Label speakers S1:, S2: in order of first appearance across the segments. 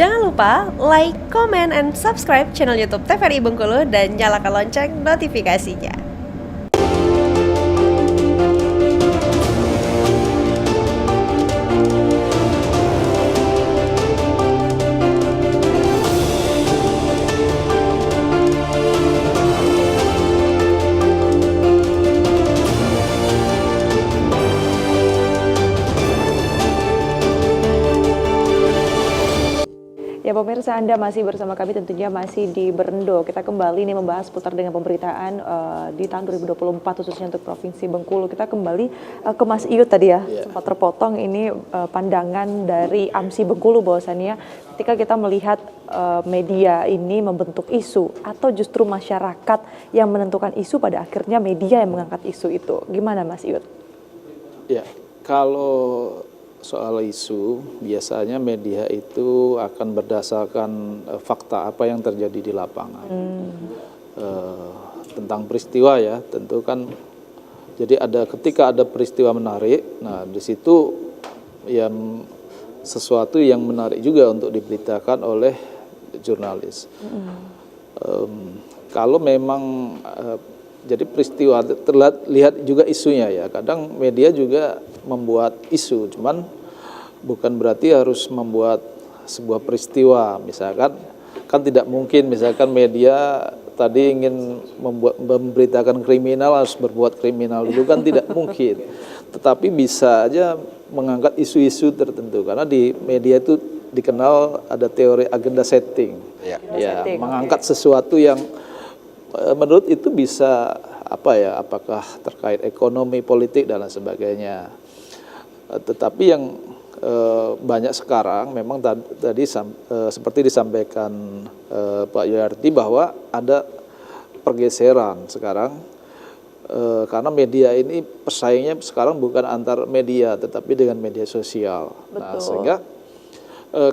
S1: Jangan lupa like, comment, and subscribe channel YouTube TVRI Bengkulu dan nyalakan lonceng notifikasinya.
S2: Ya pemirsa, Anda masih bersama kami tentunya masih di Berendo. Kita kembali nih membahas putar dengan pemberitaan di tahun 2024 khususnya untuk Provinsi Bengkulu. Kita kembali ke Mas Iyut tadi ya, sempat terpotong ini pandangan dari AMSI Bengkulu bahwasannya ketika kita melihat media ini membentuk isu atau justru masyarakat yang menentukan isu pada akhirnya media yang mengangkat isu itu. Gimana Mas Iyut?
S3: Ya, kalau soal isu, biasanya media itu akan berdasarkan fakta apa yang terjadi di lapangan. Tentang peristiwa ya, tentu kan, jadi ketika ada peristiwa menarik, nah di situ yang sesuatu yang menarik juga untuk diberitakan oleh jurnalis. Kalau memang jadi peristiwa lihat juga isunya ya, kadang media juga membuat isu, cuman bukan berarti harus membuat sebuah peristiwa. Misalkan kan tidak mungkin misalkan media tadi ingin memberitakan kriminal harus berbuat kriminal dulu, kan tidak mungkin. Tetapi bisa aja mengangkat isu-isu tertentu, karena di media itu dikenal ada teori agenda setting. Ya, mengangkat sesuatu yang menurut itu bisa apakah terkait ekonomi, politik dan lain sebagainya. Tetapi yang banyak sekarang memang tadi seperti disampaikan Pak Yuyarti bahwa ada pergeseran sekarang karena media ini pesaingnya sekarang bukan antar media tetapi dengan media sosial. Betul. Nah, sehingga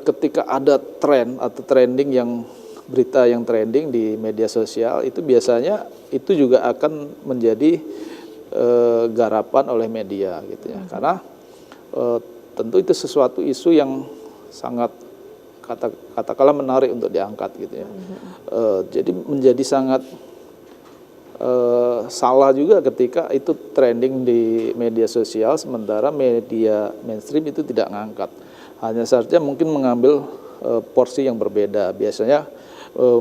S3: ketika ada tren atau trending yang berita yang trending di media sosial itu biasanya itu juga akan menjadi garapan oleh media gitu ya. Karena tentu itu sesuatu isu yang sangat katakanlah menarik untuk diangkat gitu ya. Jadi menjadi sangat salah juga ketika itu trending di media sosial sementara media mainstream itu tidak ngangkat. Hanya saja mungkin mengambil porsi yang berbeda. Biasanya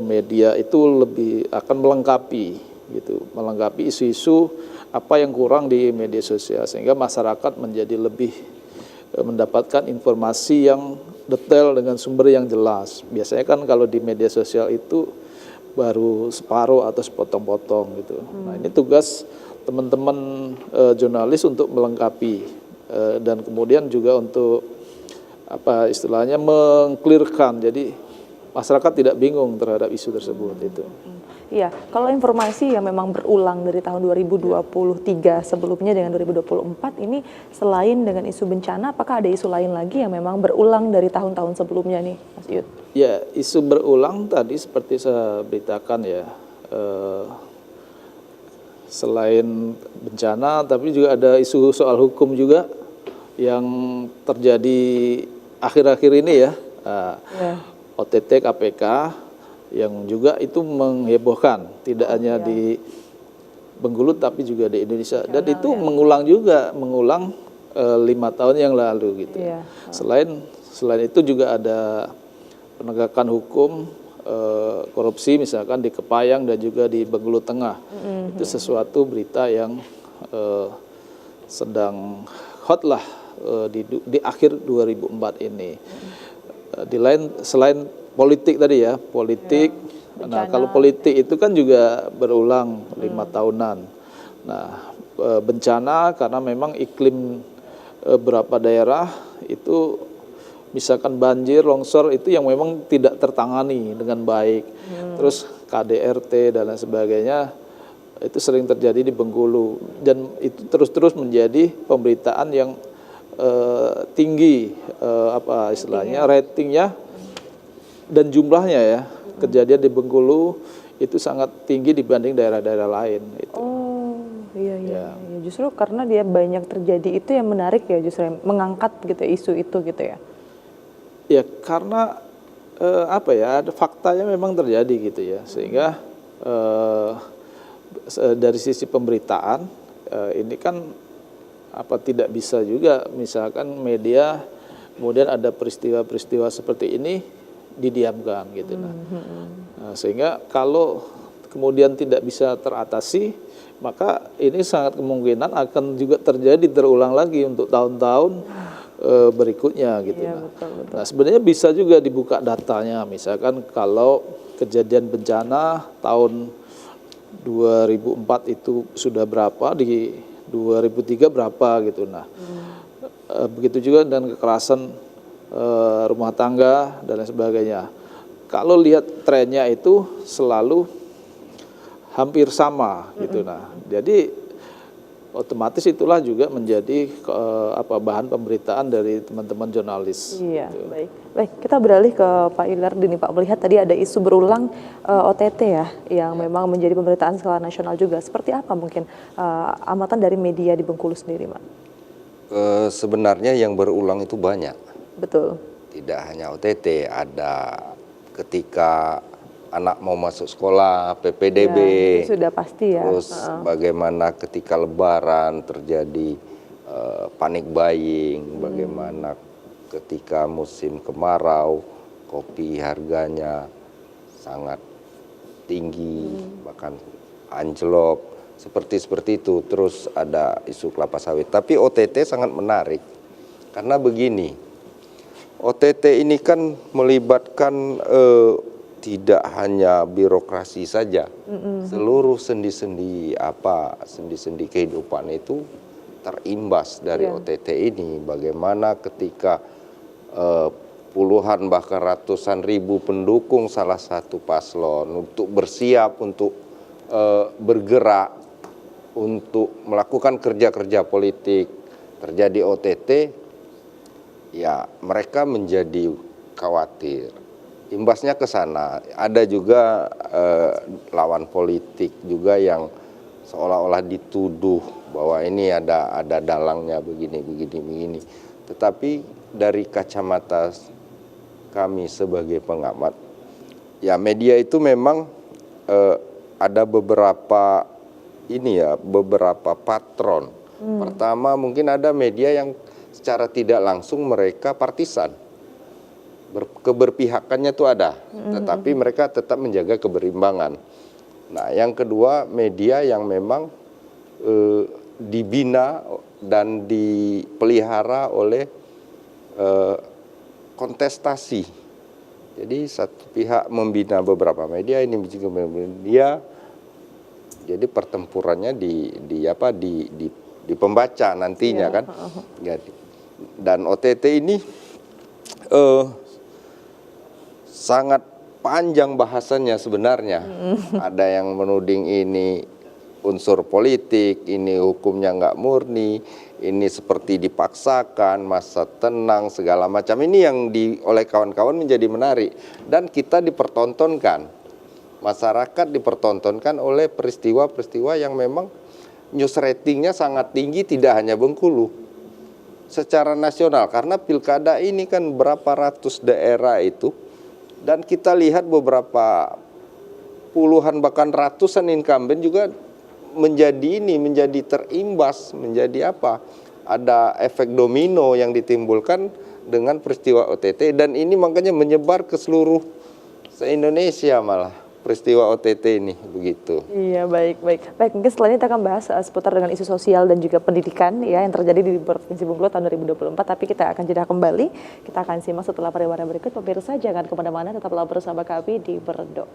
S3: media itu lebih akan melengkapi gitu, melengkapi isu-isu apa yang kurang di media sosial sehingga masyarakat menjadi lebih mendapatkan informasi yang detail dengan sumber yang jelas. Biasanya kan kalau di media sosial itu baru separuh atau sepotong-potong gitu. Nah, ini tugas teman-teman jurnalis untuk melengkapi dan kemudian juga untuk istilahnya mengklirkan. Jadi masyarakat tidak bingung terhadap isu tersebut itu.
S2: Iya, kalau informasi yang memang berulang dari tahun 2023 sebelumnya dengan 2024 ini selain dengan isu bencana, apakah ada isu lain lagi yang memang berulang dari tahun-tahun sebelumnya nih, Mas Iyut?
S3: Ya, isu berulang tadi seperti saya beritakan ya, selain bencana, tapi juga ada isu soal hukum juga yang terjadi akhir-akhir ini ya. OTT KPK yang juga itu menghebohkan tidak hanya di Bengkulu tapi juga di Indonesia dan itu mengulang 5 tahun yang lalu gitu. Selain itu juga ada penegakan hukum korupsi misalkan di Kepayang dan juga di Bengkulu Tengah. Itu sesuatu berita yang sedang hot lah di akhir 2004 ini. Selain politik tadi ya, politik. Nah, kalau politik itu kan juga berulang 5 tahunan. Nah, bencana karena memang iklim beberapa daerah itu misalkan banjir, longsor itu yang memang tidak tertangani dengan baik. Terus KDRT dan lain sebagainya itu sering terjadi di Bengkulu dan itu terus-terus menjadi pemberitaan yang tinggi istilahnya ratingnya dan jumlahnya ya, kejadian di Bengkulu itu sangat tinggi dibanding daerah-daerah lain. Itu.
S2: Oh, iya. Justru karena dia banyak terjadi itu yang menarik ya, justru yang mengangkat gitu isu itu gitu ya.
S3: Ya, karena apa ya, ada faktanya memang terjadi gitu ya, sehingga dari sisi pemberitaan ini kan tidak bisa juga misalkan media kemudian ada peristiwa-peristiwa seperti ini didiamkan gitu. Nah, sehingga kalau kemudian tidak bisa teratasi, maka ini sangat kemungkinan akan juga terulang lagi untuk tahun-tahun berikutnya gitu.
S2: Iya, betul.
S3: Nah, sebenarnya bisa juga dibuka datanya, misalkan kalau kejadian bencana tahun 2004 itu sudah berapa, di 2003 berapa gitu. Nah, begitu juga dengan kekerasan rumah tangga dan lain sebagainya. Kalau lihat trennya itu selalu hampir sama gitu. Nah, jadi otomatis itulah juga menjadi bahan pemberitaan dari teman-teman jurnalis.
S2: Iya,
S3: gitu.
S2: baik. Kita beralih ke Pak Ilardi nih Pak. Melihat tadi ada isu berulang OTT ya, yang memang menjadi pemberitaan skala nasional juga. Seperti apa mungkin amatan dari media di Bengkulu sendiri, Pak?
S4: Sebenarnya yang berulang itu banyak.
S2: Betul.
S4: Tidak hanya OTT, ada ketika anak mau masuk sekolah, PPDB.
S2: Ya, itu sudah pasti ya.
S4: Terus bagaimana ketika Lebaran terjadi panic buying, bagaimana ketika musim kemarau kopi harganya sangat tinggi, bahkan anjlok, seperti itu. Terus ada isu kelapa sawit. Tapi OTT sangat menarik karena begini, OTT ini kan melibatkan tidak hanya birokrasi saja, seluruh sendi-sendi kehidupan itu terimbas dari OTT ini. Bagaimana ketika puluhan bahkan ratusan ribu pendukung salah satu paslon untuk bersiap untuk bergerak untuk melakukan kerja-kerja politik, terjadi OTT, ya mereka menjadi khawatir. Imbasnya ke sana. Ada juga lawan politik juga yang seolah-olah dituduh bahwa ini ada dalangnya begini. Tetapi dari kacamata kami sebagai pengamat, ya media itu memang ada beberapa patron. Pertama, mungkin ada media yang secara tidak langsung mereka partisan. Keberpihakannya itu ada, tetapi mereka tetap menjaga keberimbangan. Nah, yang kedua, media yang memang dibina dan dipelihara oleh kontestasi. Jadi satu pihak membina beberapa media, ini juga media. Jadi pertempurannya di pembaca nantinya kan. Dan OTT ini sangat panjang bahasannya sebenarnya. Ada yang menuding ini unsur politik, ini hukumnya nggak murni, ini seperti dipaksakan, masa tenang, segala macam. Ini yang oleh kawan-kawan menjadi menarik. Dan kita dipertontonkan, masyarakat dipertontonkan oleh peristiwa-peristiwa yang memang news ratingnya sangat tinggi, tidak hanya Bengkulu, secara nasional. Karena pilkada ini kan berapa ratus daerah itu, dan kita lihat beberapa puluhan bahkan ratusan incumbent juga menjadi terimbas, menjadi ada efek domino yang ditimbulkan dengan peristiwa OTT, dan ini makanya menyebar ke seluruh se-Indonesia malah peristiwa OTT ini begitu.
S2: Iya, baik. Mungkin setelah ini kita akan bahas seputar dengan isu sosial dan juga pendidikan ya yang terjadi di Provinsi Bengkulu tahun 2024. Tapi kita akan jeda kembali. Kita akan simak setelah pariwara berikut. Pemirsa jangan kemana-mana, tetaplah bersama kami di Berendo.